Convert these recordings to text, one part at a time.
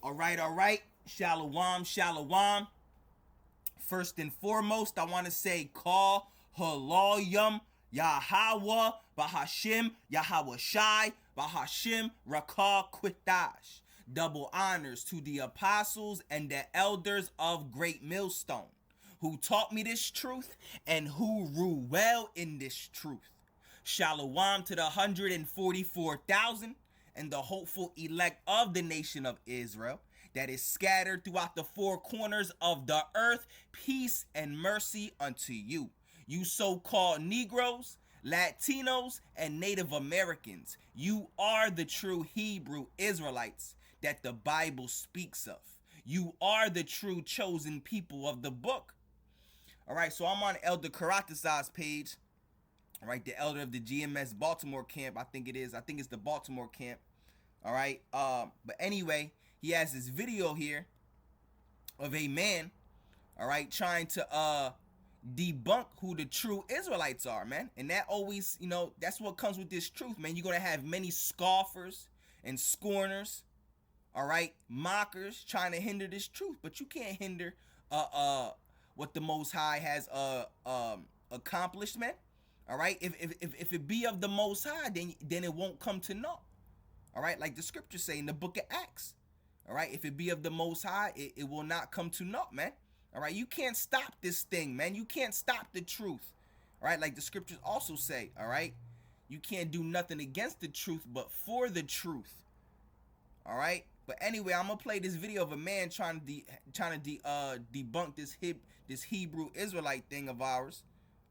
All right. Shalom, shalom. First and foremost, I want to say call Haloyam Yahweh Bahashim Yahweh Shai Bahashim Rakah Quitash. Double honors to the apostles and the elders of Great Millstone, who taught me this truth and who rule well in this truth. Shalom to the 144,000 and the hopeful elect of the nation of Israel that is scattered throughout the four corners of the earth. Peace and mercy unto you. You so-called Negros, Latinos, and Native Americans. You are the true Hebrew Israelites that the Bible speaks of. You are the true chosen people of the book. All right, so I'm on Elder Karatasai's page. All right, the elder of the GMS Baltimore camp. I think it's the Baltimore camp. All right. But anyway, he has this video here of a man, all right, trying to debunk who the true Israelites are, man. And that always, that's what comes with this truth, man. You're gonna have many scoffers and scorners, all right, mockers trying to hinder this truth, but you can't hinder what the Most High has accomplished, man. All right, if it be of the Most High, then it won't come to naught. All right, like the scriptures say in the book of Acts. All right, if it be of the Most High, it will not come to naught, man. All right, you can't stop this thing, man. You can't stop the truth. All right, like the scriptures also say. All right, you can't do nothing against the truth, but for the truth. All right, but anyway, I'm gonna play this video of a man trying to debunk this Hebrew Israelite thing of ours.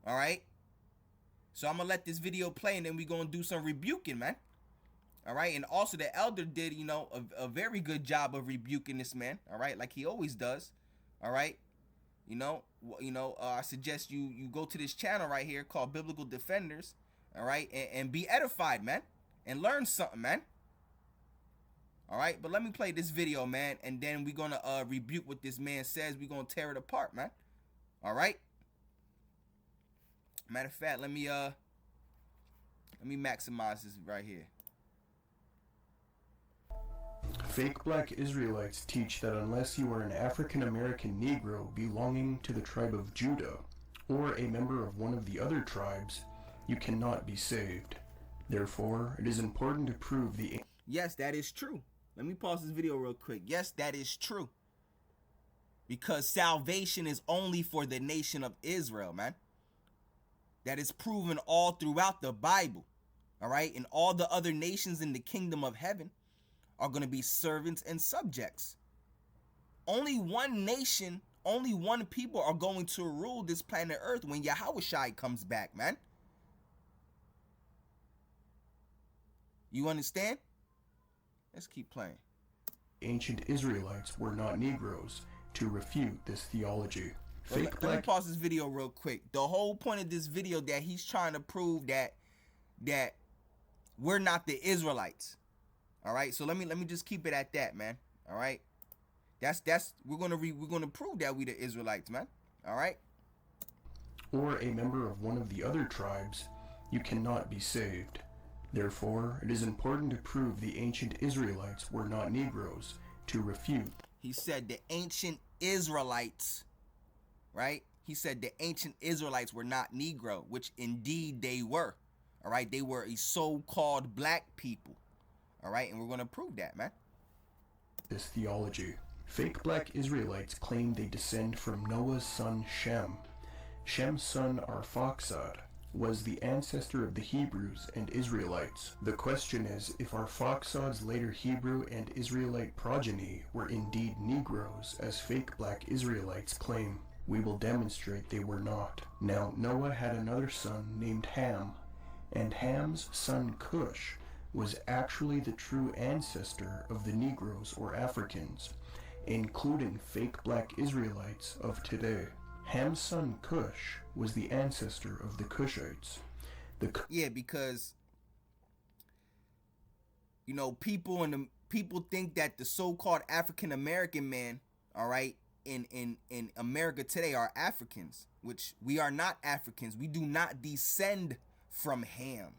All right. So I'm going to let this video play and then we're going to do some rebuking, man. All right. And also the elder did, a very good job of rebuking this man. All right. Like he always does. All right. I suggest you go to this channel right here called Biblical Defenders. All right. And be edified, man. And learn something, man. All right. But let me play this video, man. And then we're going to rebuke what this man says. We're going to tear it apart, man. All right. Matter of fact, let me maximize this right here. Fake black Israelites teach that unless you are an African American Negro belonging to the tribe of Judah or a member of one of the other tribes, you cannot be saved. Therefore, it is important to prove the... Yes, that is true. Let me pause this video real quick. Yes, that is true. Because salvation is only for the nation of Israel, man. That is proven all throughout the Bible, all right? And all the other nations in the kingdom of heaven are going to be servants and subjects. Only one nation, only one people are going to rule this planet Earth when Yahweh Shai comes back, man. You understand? Let's keep playing. Ancient Israelites were not Negroes to refute this theology. Let me pause this video real quick. The whole point of this video that he's trying to prove that we're not the Israelites. All right, so let me just keep it at that, man. All right, we're gonna prove that we the Israelites, man. All right. Or a member of one of the other tribes, you cannot be saved. Therefore, it is important to prove the ancient Israelites were not Negroes to refute. He said the ancient Israelites. Right? He said the ancient Israelites were not Negro, which indeed they were. All right? They were a so-called black people. All right? And we're going to prove that, man. This theology. Fake black Israelites claim they descend from Noah's son Shem. Shem's son Arphaxad was the ancestor of the Hebrews and Israelites. The question is if Arphaxad's later Hebrew and Israelite progeny were indeed Negroes, as fake black Israelites claim. We will demonstrate they were not. Now Noah had another son named Ham, and Ham's son Cush was actually the true ancestor of the Negroes or Africans, including fake black Israelites of today. Ham's son Cush was the ancestor of the Cushites. Yeah, because people think that the so-called African American man, all right, in America today are Africans, which we are not Africans. We do not descend from Ham.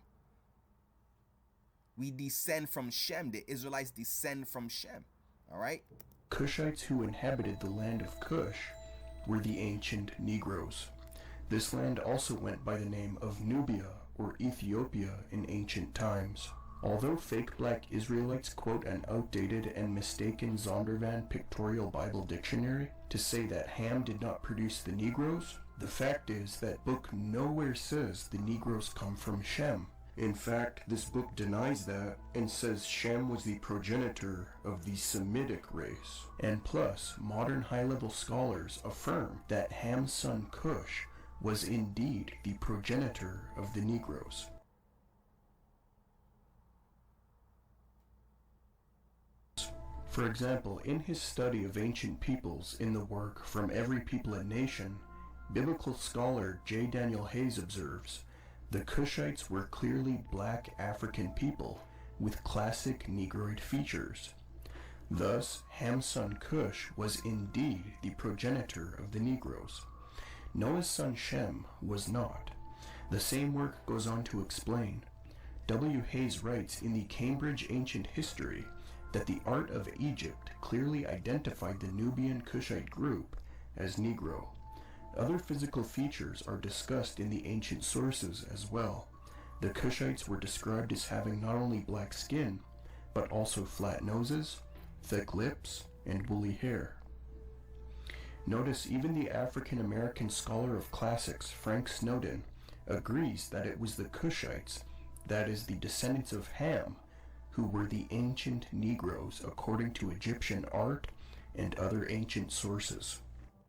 We descend from Shem. The Israelites descend from Shem. All right. Cushites who inhabited the land of Cush were the ancient Negros. This land also went by the name of Nubia or Ethiopia in ancient times. Although fake black Israelites quote an outdated and mistaken Zondervan Pictorial Bible Dictionary to say that Ham did not produce the Negroes, the fact is that book nowhere says the Negroes come from Shem. In fact, this book denies that and says Shem was the progenitor of the Semitic race. And plus, modern high-level scholars affirm that Ham's son Cush was indeed the progenitor of the Negroes. For example, in his study of ancient peoples in the work From Every People and Nation, biblical scholar J. Daniel Hayes observes, the Cushites were clearly black African people with classic Negroid features. Thus, Ham's son Cush was indeed the progenitor of the Negroes. Noah's son Shem was not. The same work goes on to explain. W. Hayes writes in the Cambridge Ancient History that the art of Egypt clearly identified the Nubian Cushite group as Negro. Other physical features are discussed in the ancient sources as well. The Cushites were described as having not only black skin, but also flat noses, thick lips, and woolly hair. Notice even the African-American scholar of classics Frank Snowden agrees that it was the Cushites, that is the descendants of Ham, who were the ancient Negroes according to Egyptian art and other ancient sources.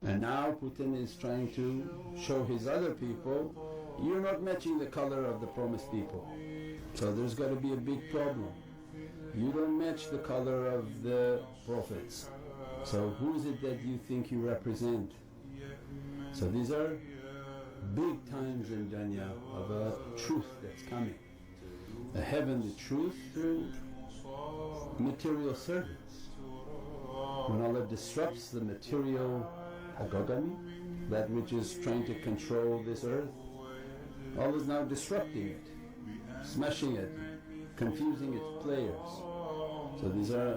And now Putin is trying to show his other people, you're not matching the color of the promised people. So there's got to be a big problem. You don't match the color of the prophets. So who is it that you think you represent? So these are big times in dunya of a truth that's coming. A heavenly truth through material servants. When Allah disrupts the material agogamy, that which is trying to control this earth, Allah is now disrupting it, smashing it, confusing its players. So these are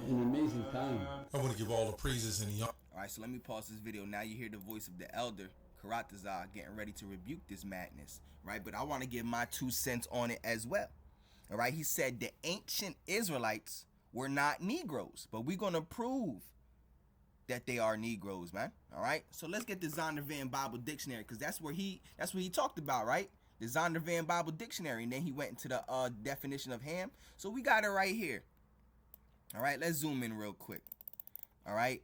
an amazing time. I want to give all the praises and the honor. Alright, so let me pause this video. Now you hear the voice of the elder, Karatazar, getting ready to rebuke this madness, right? But I want to give my 2 cents on it as well. Alright, he said the ancient Israelites were not Negroes, but we're going to prove that they are Negroes, man. Alright, so let's get the Zondervan Bible Dictionary, because that's what he talked about, right? The Zondervan Bible Dictionary, and then he went into the definition of Ham. So we got it right here. Alright, let's zoom in real quick. Alright,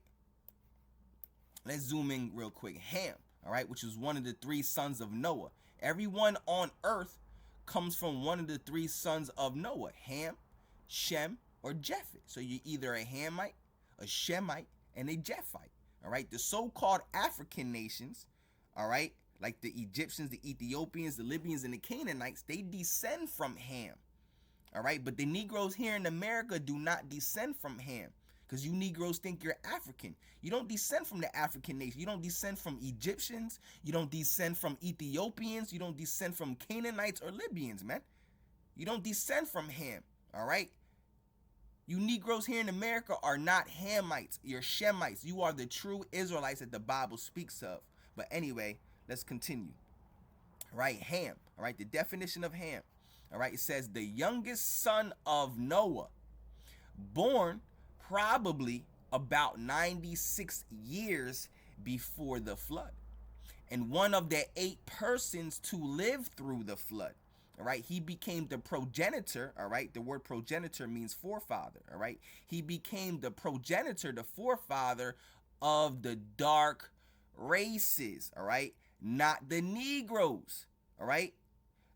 let's zoom in real quick. Ham, alright, which is one of the 3 sons of Noah. Everyone on earth comes from one of the 3 sons of Noah: Ham, Shem, or Japheth. So you're either a Hamite, a Shemite, and a Japhite. Alright, the so-called African nations, alright, like the Egyptians, the Ethiopians, the Libyans, and the Canaanites, they descend from Ham. Alright, but the Negroes here in America do not descend from Ham, because you Negroes think you're African. You don't descend from the African nation. You don't descend from Egyptians. You don't descend from Ethiopians. You don't descend from Canaanites or Libyans, man. You don't descend from Ham, alright? You Negroes here in America are not Hamites. You're Shemites. You are the true Israelites that the Bible speaks of. But anyway, let's continue. Right, Ham. All right, the definition of Ham. All right, it says the youngest son of Noah, born probably about 96 years before the flood, and one of the 8 persons to live through the flood. All right, he became the progenitor. All right, the word progenitor means forefather. All right, he became the progenitor, the forefather of the dark races. All right, not the Negroes. All right,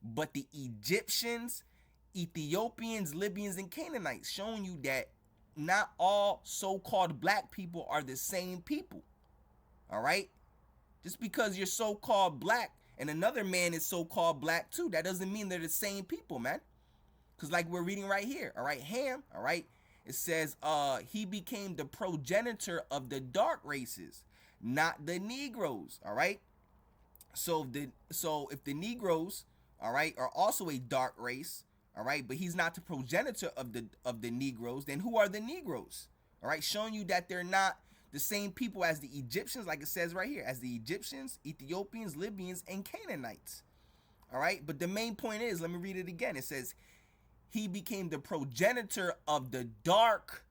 but the Egyptians, Ethiopians, Libyans, and Canaanites, showing you that not all so-called black people are the same people. All right, just because you're so-called black and another man is so-called black too, that doesn't mean they're the same people, man. Because like we're reading right here, all right, Ham, all right, it says he became the progenitor of the dark races, not the Negroes, all right? So if the Negroes, all right, are also a dark race, all right, but he's not the progenitor of the Negroes, then who are the Negroes? All right, showing you that they're not the same people as the Egyptians, like it says right here, as the Egyptians, Ethiopians, Libyans, and Canaanites. All right, but the main point is, let me read it again. It says, he became the progenitor of the dark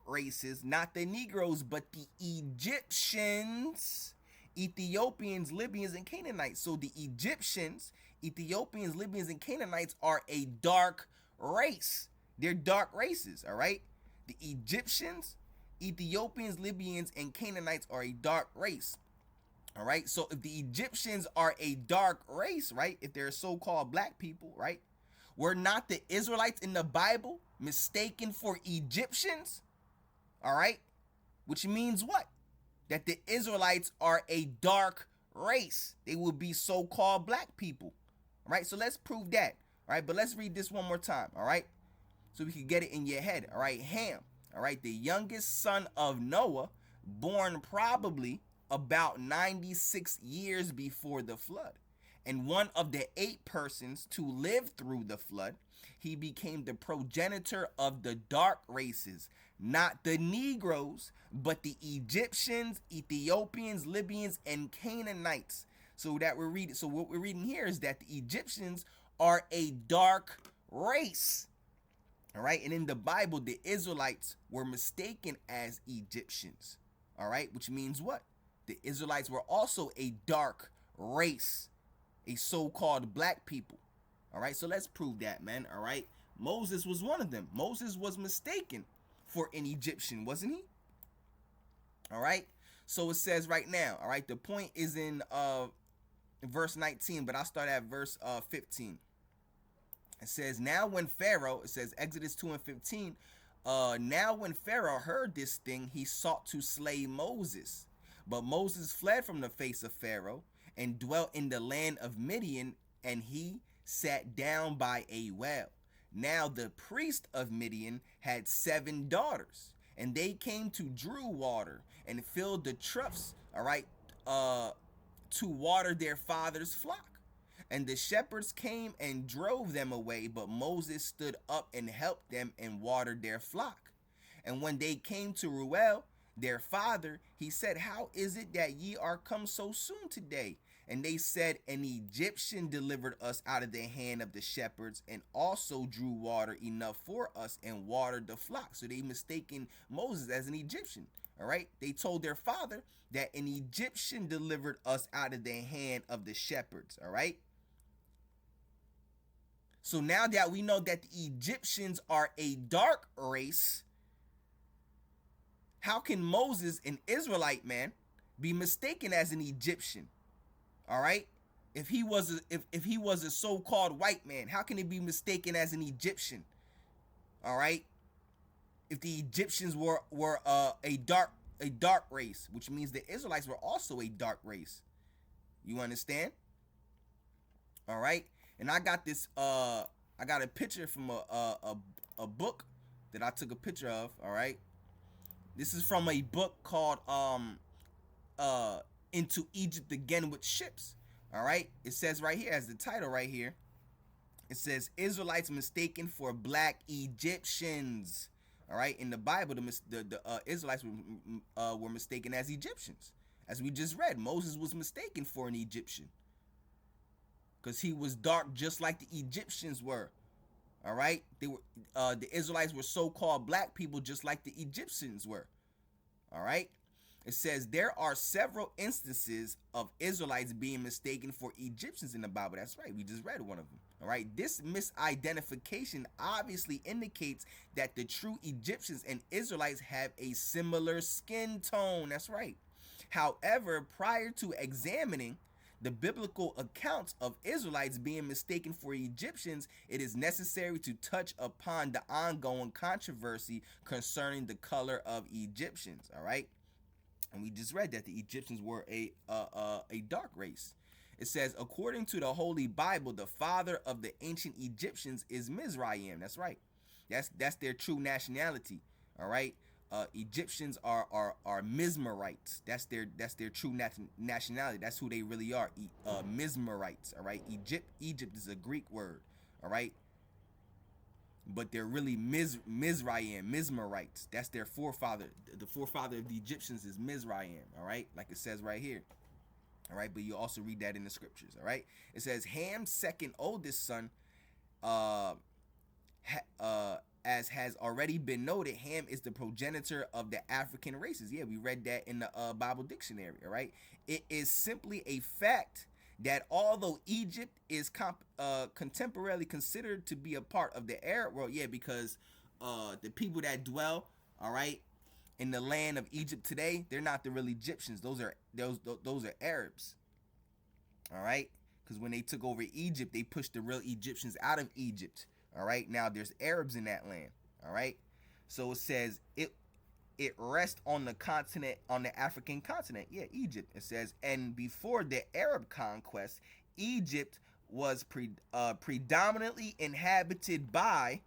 races, not the Negroes, but the Egyptians, Ethiopians, Libyans, and Canaanites. So the Egyptians, Ethiopians, Libyans, and Canaanites are a dark race. They're dark races, all right? The Egyptians, Ethiopians, Libyans, and Canaanites are a dark race. All right, so if the Egyptians are a dark race, right, if they're so-called black people, right, were not the Israelites in the Bible mistaken for Egyptians? All right, which means what? That the Israelites are a dark race. They will be so-called black people. All right, so let's prove that. All right, but let's read this one more time. All right, so we can get it in your head. All right, Ham. All right, the youngest son of Noah, born probably about 96 years before the flood, and one of the 8 persons to live through the flood. He became the progenitor of the dark races, not the Negroes, but the Egyptians, Ethiopians, Libyans, and Canaanites. So what we're reading here is that the Egyptians are a dark race. All right, and in the Bible, the Israelites were mistaken as Egyptians. All right, which means what? The Israelites were also a dark race, a so-called black people. All right, so let's prove that, man. All right, Moses was one of them. Moses was mistaken for an Egyptian, wasn't he? All right, so it says right now, all right, the point is in verse 19, but I'll start at verse 15. It says, now when Pharaoh, it says Exodus 2 and 15, now when Pharaoh heard this thing, he sought to slay Moses. But Moses fled from the face of Pharaoh and dwelt in the land of Midian, and he sat down by a well. Now the priest of Midian had 7 daughters, and they came to drew water and filled the troughs, all right, to water their father's flock. And the shepherds came and drove them away, but Moses stood up and helped them and watered their flock. And when they came to Reuel, their father, he said, how is it that ye are come so soon today? And they said, an Egyptian delivered us out of the hand of the shepherds, and also drew water enough for us and watered the flock. So they mistaken Moses as an Egyptian. All right, they told their father that an Egyptian delivered us out of the hand of the shepherds. All right, so now that we know that the Egyptians are a dark race, how can Moses, an Israelite man, be mistaken as an Egyptian? All right, if he was a so-called white man, how can he be mistaken as an Egyptian? All right, if the Egyptians were a dark race, which means the Israelites were also a dark race. You understand? All right, and I got this. I got a picture from a book that I took a picture of. All right, this is from a book called Into Egypt Again with Ships. All right, it says right here as the title right here. It says Israelites mistaken for black Egyptians. All right, in the Bible, the Israelites were mistaken as Egyptians, as we just read. Moses was mistaken for an Egyptian because he was dark, just like the Egyptians were. All right, they were the Israelites were so-called black people, just like the Egyptians were. All right, it says there are several instances of Israelites being mistaken for Egyptians in the Bible. That's right, we just read one of them. All right, this misidentification obviously indicates that the true Egyptians and Israelites have a similar skin tone. That's right. However, prior to examining the biblical accounts of Israelites being mistaken for Egyptians, it is necessary to touch upon the ongoing controversy concerning the color of Egyptians. All right, and we just read that the Egyptians were a dark race. It says, according to the Holy Bible, the father of the ancient Egyptians is Mizraim. That's right. That's their true nationality. All right. Egyptians are Mizraimites. That's their true nationality. That's who they really are. Mizraimites. All right. Egypt is a Greek word. All right. but they're really Mizrahites. That's their forefather. The forefather of the Egyptians is Mizraim, all right? Like it says right here. All right, but you also read that in the scriptures, all right? It says Ham's second oldest son, as has already been noted, Ham is the progenitor of the African races. Yeah, we read that in the Bible dictionary, all right? It is simply a fact that although Egypt is contemporarily considered to be a part of the Arab world, yeah, because the people that dwell, all right, in the land of Egypt today, they're not the real Egyptians. Those are Arabs, all right? Because when they took over Egypt, they pushed the real Egyptians out of Egypt, all right? Now there's Arabs in that land, all right? So it says it rests on the continent, on the African continent. Yeah, Egypt. It says, and before the Arab conquest, Egypt was predominantly inhabited by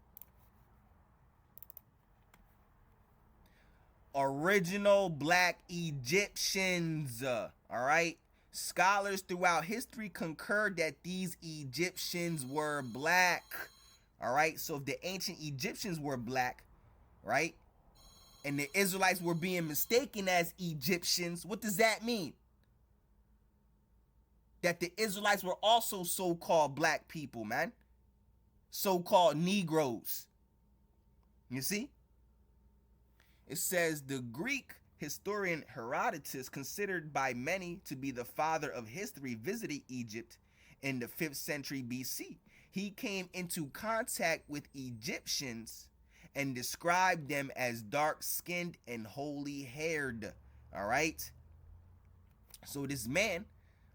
original black Egyptians. All right. Scholars throughout history concurred that these Egyptians were black. All right. So if the ancient Egyptians were black, right, and the Israelites were being mistaken as Egyptians, what does that mean? That the Israelites were also so-called black people, man. So-called Negros. You see? It says the Greek historian Herodotus, considered by many to be the father of history, visited Egypt in the 5th century BC. He came into contact with Egyptians and described them as dark-skinned and holy-haired. All right? So this man,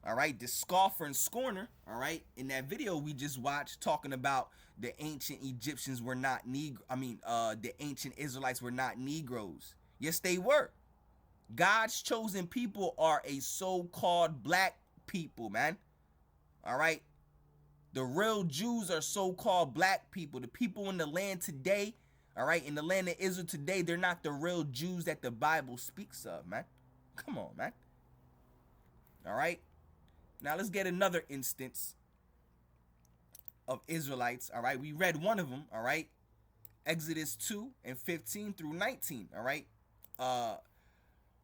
all right, this scoffer and scorner, all right, in that video we just watched talking about the ancient Egyptians were not the ancient Israelites were not Negroes. Yes, they were. God's chosen people are a so-called black people, man. All right? The real Jews are so-called black people. The people in the land today, all right, in the land of Israel today, they're not the real Jews that the Bible speaks of, man. Come on, man. All right? Now let's get another instance of Israelites, all right? We read one of them, all right? Exodus 2 and 15 through 19, all right?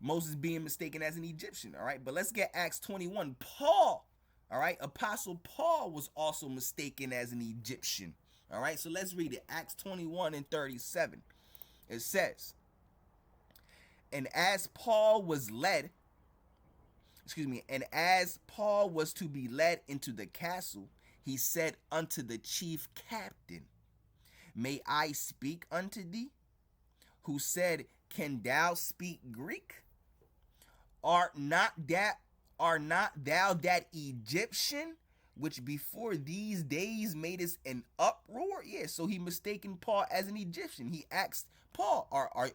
Moses being mistaken as an Egyptian, all right? But let's get Acts 21. Paul, all right? Apostle Paul was also mistaken as an Egyptian, all right? So let's read it. Acts 21 and 37. It says, and as Paul was to be led into the castle, he said unto the chief captain, may I speak unto thee? Who said, can thou speak Greek? Art not thou that Egyptian, which before these days madest an uproar? Yeah, so he mistaken Paul as an Egyptian. He asked Paul,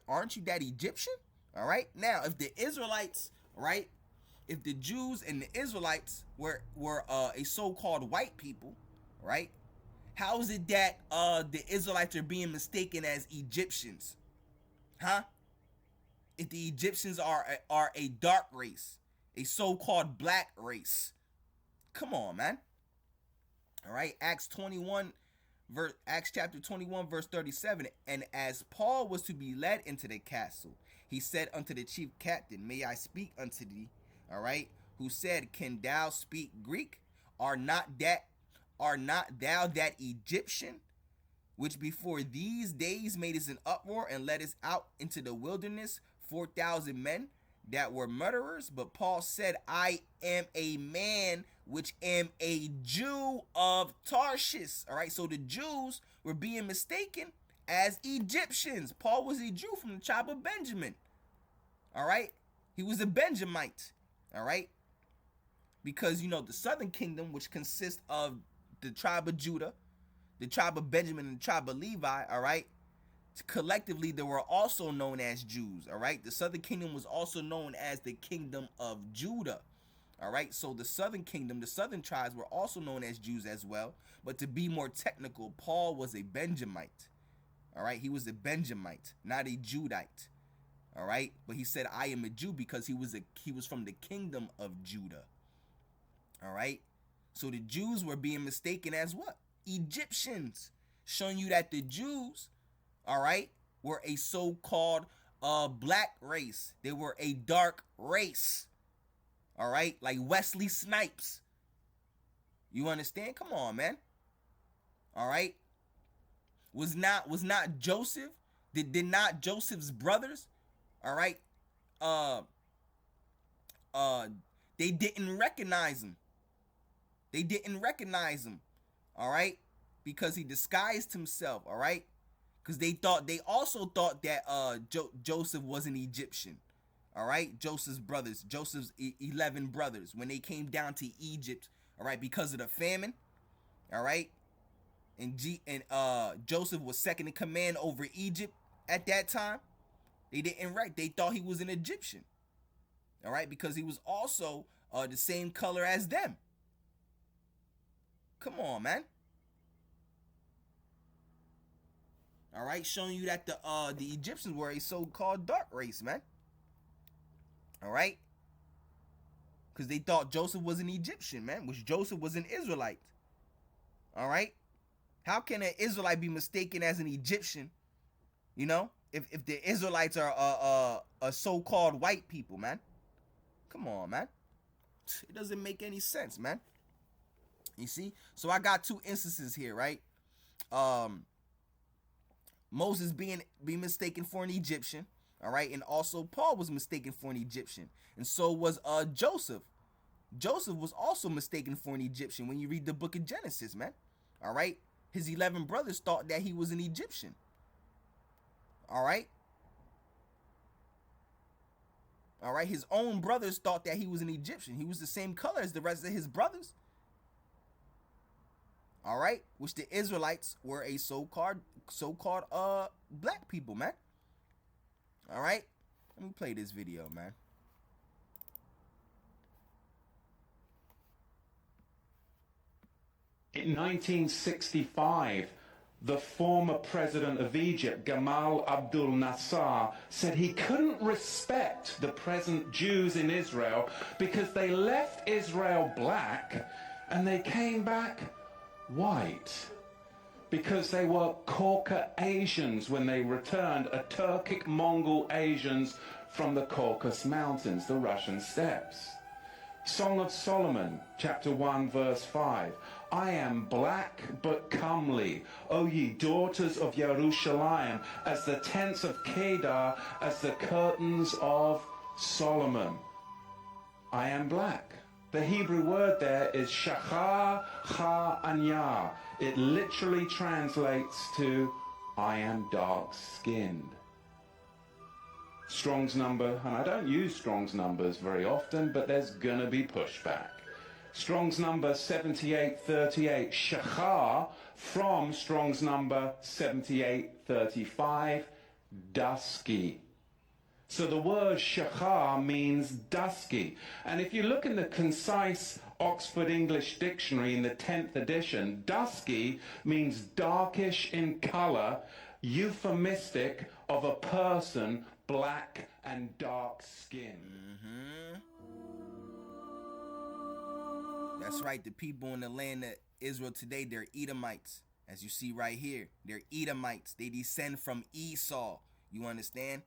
aren't you that Egyptian? All right. Now, if the Israelites, right, if the Jews and the Israelites were a so-called white people, right, how is it that the Israelites are being mistaken as Egyptians? Huh? If the Egyptians are a dark race, a so-called black race. Come on, man. All right, Acts chapter 21, verse 37. And as Paul was to be led into the castle, he said unto the chief captain, may I speak unto thee? All right, who said, can thou speak Greek? Are not thou that Egyptian, which before these days made us an uproar and led us out into the wilderness, 4,000 men that were murderers? But Paul said, I am a man which am a Jew of Tarshish. All right, so the Jews were being mistaken as Egyptians. Paul was a Jew from the tribe of Benjamin. All right, he was a Benjamite. All right, because the southern kingdom, which consists of the tribe of Judah, the tribe of Benjamin, and the tribe of Levi, all right, collectively they were also known as Jews. All right, the southern kingdom was also known as the kingdom of Judah. All right, so the southern kingdom, the southern tribes were also known as Jews as well. But to be more technical, Paul was a Benjamite. All right, he was a Benjamite, not a Judite. All right, but he said, I am a Jew because he was from the kingdom of Judah. All right, so the Jews were being mistaken as what? Egyptians. showing you that the Jews, all right, were a so-called black race. They were a dark race. All right, like Wesley Snipes. You understand? Come on, man. All right. Was not Joseph? Did not Joseph's brothers, all right? They didn't recognize him. They didn't recognize him, all right, because he disguised himself, all right, because they also thought that Joseph was an Egyptian, all right. Joseph's 11 brothers, when they came down to Egypt, all right, because of the famine, all right, and Joseph was second in command over Egypt at that time. They thought he was an Egyptian, all right, because he was also the same color as them. Come on, man. All right, showing you that the Egyptians were a so-called dark race, man. All right, because they thought Joseph was an Egyptian, man, which Joseph was an Israelite. All right, how can an Israelite be mistaken as an Egyptian? You know, if the Israelites are a so-called white people, man. Come on, man. It doesn't make any sense, man. You see? So I got two instances here, right? Moses being mistaken for an Egyptian, all right, and also Paul was mistaken for an Egyptian, and so was Joseph. Joseph was also mistaken for an Egyptian when you read the book of Genesis, man. All right, his 11 brothers thought that he was an Egyptian. All right. All right, his own brothers thought that he was an Egyptian. He was the same color as the rest of his brothers. All right, which the Israelites were a so-called black people, man. All right, let me play this video, man. In 1965, the former president of Egypt, Gamal Abdel Nasser, said he couldn't respect the present Jews in Israel because they left Israel black and they came back white. Because they were Caucasians when they returned, Turkic Mongol Asians from the Caucasus Mountains, the Russian steppes. Song of Solomon, chapter 1, verse 5. I am black but comely, O ye daughters of Jerusalem, as the tents of Kedar, as the curtains of Solomon. I am black. The Hebrew word there is shachar ha-anya. It literally translates to, I am dark-skinned. Strong's number, and I don't use Strong's numbers very often, but there's gonna be pushback. Strong's number 7838, shachar, from Strong's number 7835, dusky. So the word shachar means dusky. And if you look in the concise Oxford English Dictionary in the 10th edition, dusky means darkish in color, euphemistic of a person black and dark skinned. That's right. The people in the land of Israel today, they're Edomites. As you see right here, they're Edomites. They descend from Esau. You understand?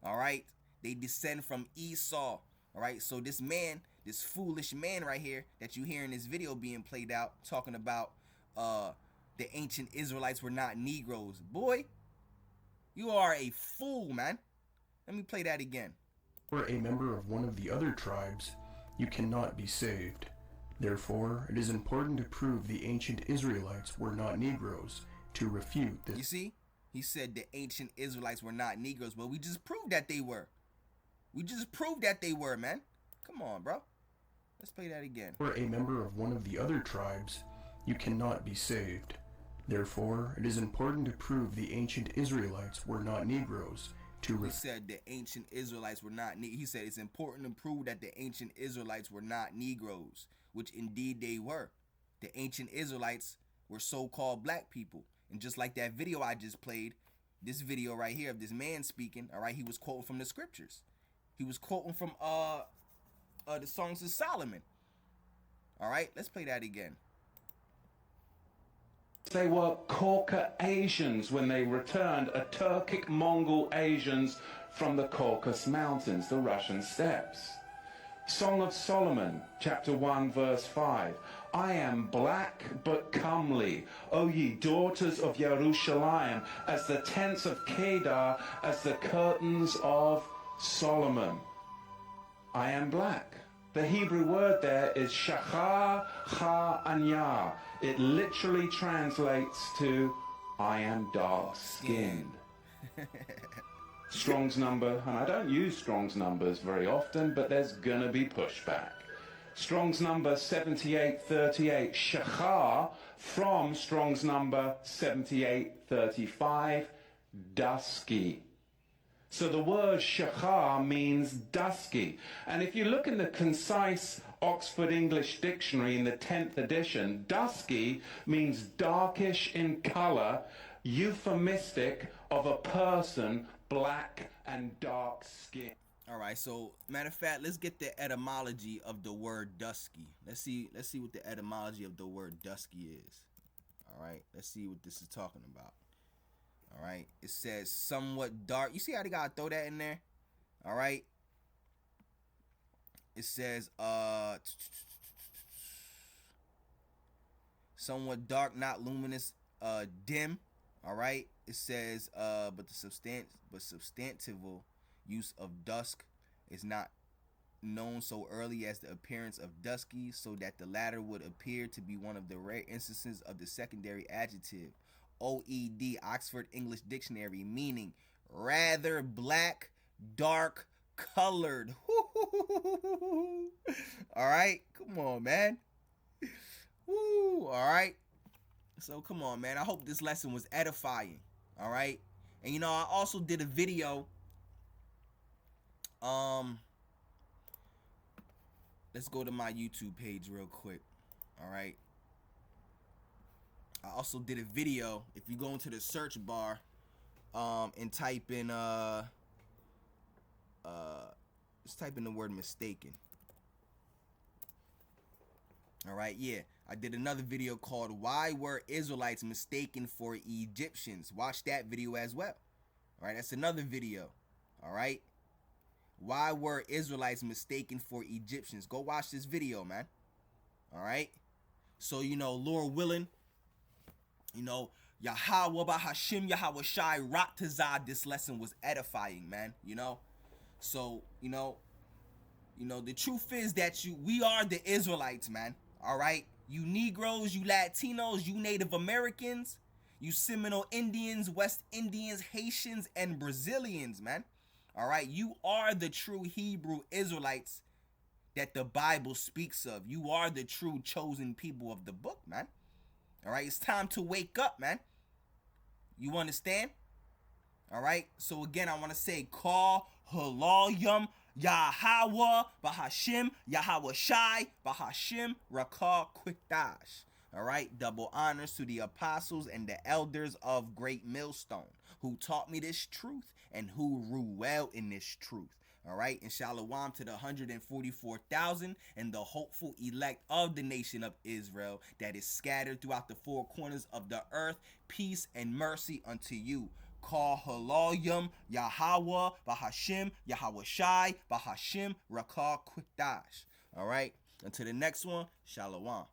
All right. They descend from Esau. All right. So this man, this foolish man right here that you hear in this video being played out, talking about the ancient Israelites were not Negroes. Boy, you are a fool, man. Let me play that again. Or a member of one of the other tribes, you cannot be saved. Therefore, it is important to prove the ancient Israelites were not Negroes to refute this. You see? He said the ancient Israelites were not Negroes. Well, we just proved that they were. We just proved that they were, man. Come on, bro. Let's play that again. Or a member of one of the other tribes, you cannot be saved. Therefore, it is important to prove the ancient Israelites were not Negroes to He said the ancient Israelites were not he said it's important to prove that the ancient Israelites were not Negroes, which indeed they were. The ancient Israelites were so-called black people. And just like that video I just played, this video right here of this man speaking, all right, he was quoting from the scriptures. He was quoting from the Songs of Solomon. All right, let's play that again. They were Caucasians when they returned, Turkic Mongol Asians from the Caucasus Mountains, the Russian steppes. Song of Solomon, chapter 1, verse 5. I am black but comely, O ye daughters of Jerusalem, as the tents of Kedar, as the curtains of Solomon. I am black. The Hebrew word there is shachar ha-anya. It literally translates to I am dark-skinned. Strong's number, and I don't use Strong's numbers very often, but there's gonna be pushback. Strong's number 7838, shachar, from Strong's number 7835, dusky. So the word shachar means dusky. And if you look in the concise Oxford English Dictionary in the 10th edition, dusky means darkish in color, euphemistic of a person black and dark skin. All right, so matter of fact, let's get the etymology of the word dusky. Let's see what the etymology of the word dusky is. All right, let's see what this is talking about. All right, it says somewhat dark. You see how they gotta throw that in there? All right, it says somewhat dark, not luminous, dim. All right, it says but the substantival use of dusk is not known so early as the appearance of dusky, so that the latter would appear to be one of the rare instances of the secondary adjective. OED, Oxford English Dictionary, meaning rather black, dark colored. All right, come on, man. Woo, all right. So come on, man. I hope this lesson was edifying. All right, and you know I also did a video. Let's go to my YouTube page real quick. All right. I also did a video. If you go into the search bar, and type in just type in the word mistaken. All right, yeah. I did another video called Why Were Israelites Mistaken for Egyptians? Watch that video as well. All right, that's another video. All right. Why were Israelites mistaken for Egyptians? Go watch this video, man. All right. So, you know, Lord willing, you know, Yahweh Bahashim Yahweh Shai Raktazah, this lesson was edifying, man. You know, so you know, the truth is that we are the Israelites, man. All right, you Negroes, you Latinos, you Native Americans, you Seminole Indians, West Indians, Haitians, and Brazilians, man. All right, you are the true Hebrew Israelites that the Bible speaks of. You are the true chosen people of the book, man. All right, it's time to wake up, man. You understand? All right, so again, I want to say, call Halalyam Yahweh Bahashim Yahweh Shai Bahashim Rakah Quitash. All right, double honors to the apostles and the elders of Great Millstone who taught me this truth and who rule well in this truth. All right, and shalom to the 144,000 and the hopeful elect of the nation of Israel that is scattered throughout the four corners of the earth. Peace and mercy unto you. Call Halalyam Yahweh Bahashim Yahweh Shai Bahashim Rakah Quitash. All right, until the next one, shalom.